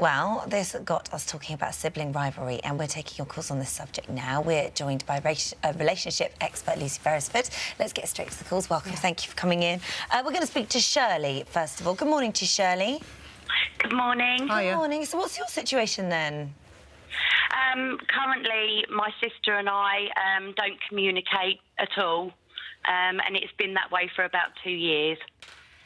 Well, this got us talking about sibling rivalry, and we're taking your calls on this subject now. We're joined by relationship expert Lucy Beresford. Let's get straight to the calls. Welcome. Yeah. Thank you for coming in. We're going to speak to Shirley, first of all. Good morning to you, Shirley. Good morning. Hiya. Good morning. So what's your situation then? Currently, my sister and I don't communicate at all, and it's been that way for about 2 years.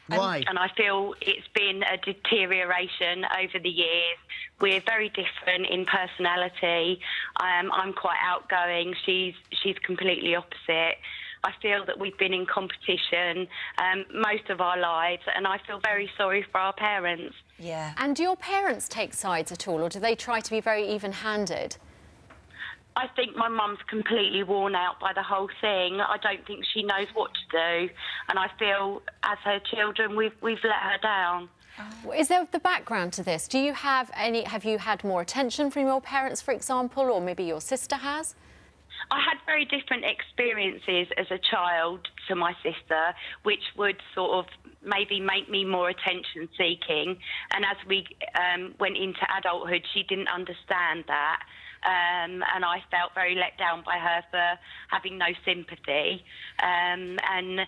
Why? And I feel it's been a deterioration over the years. We're very different in personality. I'm quite outgoing. She's completely opposite. I feel that we've been in competition most of our lives, and I feel very sorry for our parents. Yeah. And do your parents take sides at all, or do they try to be very even-handed? I think my mum's completely worn out by the whole thing. I don't think she knows what to do, and I feel, as her children, we've let her down. Oh. Is there the background to this? Do you have you had more attention from your parents, for example, or maybe your sister has? I had very different experiences as a child to my sister, which would sort of maybe make me more attention-seeking. And as we went into adulthood, she didn't understand that. And I felt very let down by her for having no sympathy. And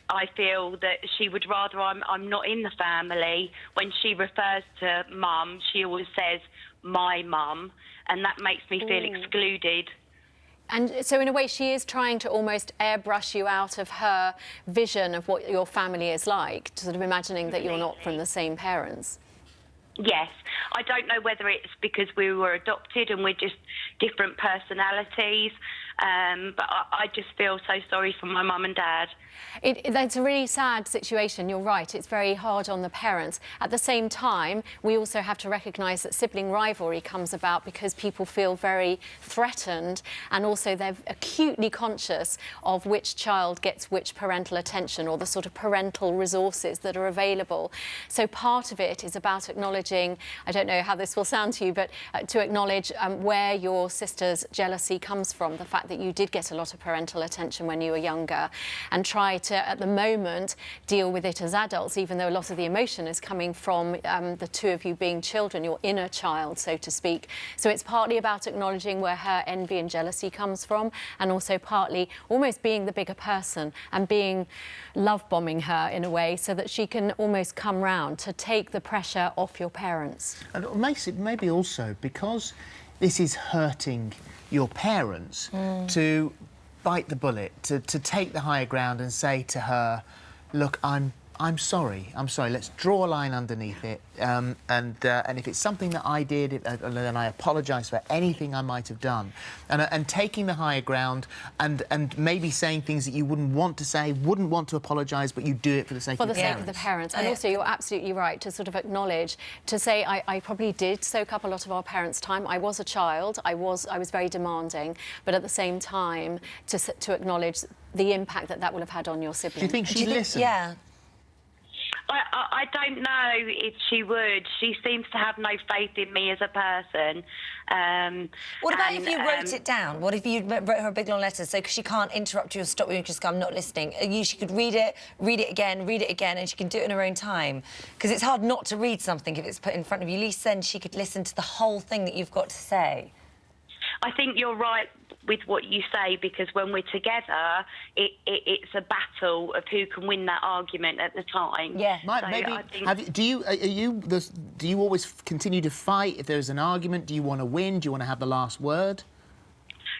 I feel that she would rather I'm not in the family. When she refers to mum, she always says, my mum, and that makes me feel excluded. And so, in a way, she is trying to almost airbrush you out of her vision of what your family is like, sort of imagining that you're not from the same parents. Yes. I don't know whether it's because we were adopted and we're just different personalities, but I just feel so sorry for my mum and dad. It's a really sad situation, you're right. It's very hard on the parents. At the same time, we also have to recognise that sibling rivalry comes about because people feel very threatened, and also they're acutely conscious of which child gets which parental attention or the sort of parental resources that are available. So part of it is about acknowledging, I don't know how this will sound to you, but to acknowledge where your sister's jealousy comes from, the fact that you did get a lot of parental attention when you were younger, and try to, at the moment, deal with it as adults, even though a lot of the emotion is coming from the two of you being children, your inner child, so to speak. So it's partly about acknowledging where her envy and jealousy comes from, and also partly almost being the bigger person and being love-bombing her in a way so that she can almost come round to take the pressure off your parents. And it makes it maybe also because this is hurting your parents to bite the bullet, to take the higher ground and say to her, look, I'm sorry, let's draw a line underneath it, and if it's something that I did, then I apologise for anything I might have done. And taking the higher ground and maybe saying things that you wouldn't want to say, wouldn't want to apologise, but you do it for the sake of the parents. For the sake of the parents. And also, you're absolutely right to sort of acknowledge, to say, I probably did soak up a lot of our parents' time. I was a child, I was very demanding, but at the same time, to acknowledge the impact that will have had on your siblings. Do you think she'd listen? Yeah. I don't know if she would. She seems to have no faith in me as a person. What about if you wrote it down? What if you wrote her a big long letter so she can't interrupt you or stop you and just go, I'm not listening? She could read it again, and she can do it in her own time. Because it's hard not to read something if it's put in front of you. At least then she could listen to the whole thing that you've got to say. I think you're right with what you say, because when we're together, it's a battle of who can win that argument at the time. Yeah. Do you always continue to fight if there's an argument? Do you want to win? Do you want to have the last word?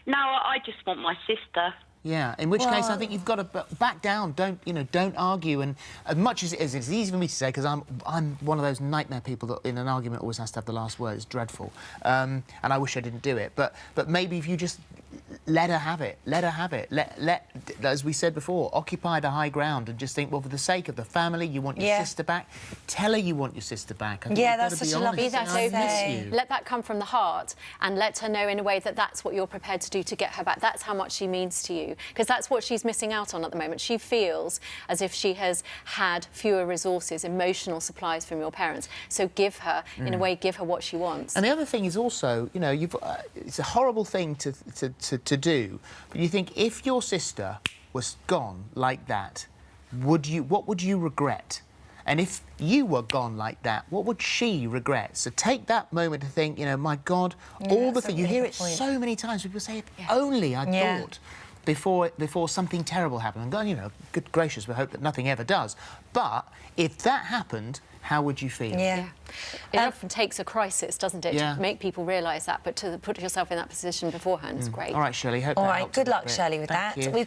No, I just want my sister. Yeah, in which case I think you've got to back down. Don't argue. And as much as it is, it's easy for me to say because I'm one of those nightmare people that in an argument always has to have the last word. It's dreadful, and I wish I didn't do it. But maybe if you just let her have it, let as we said before, occupy the high ground and just think, well, for the sake of the family, you want your sister back. Tell her you want your sister back. Yeah, that's such a lovely thing to say. Let that come from the heart and let her know in a way that that's what you're prepared to do to get her back. That's how much she means to you. Because that's what she's missing out on at the moment. She feels as if she has had fewer resources, emotional supplies from your parents. So give her, in a way, give her what she wants. And the other thing is also, you know, it's a horrible thing to do, but you think if your sister was gone like that, what would you regret? And if you were gone like that, what would she regret? So take that moment to think, you know, my God, all the things. You hear it so many times. People say, if only I'd thought before something terrible happened. And God, you know, good gracious, we hope that nothing ever does. But if that happened, how would you feel? Yeah. It often takes a crisis, doesn't it, Yeah. to make people realise that, but to put yourself in that position beforehand is great. All right, Shirley, hope All that right, helps good a luck, bit. Shirley, with Thank that. you. We've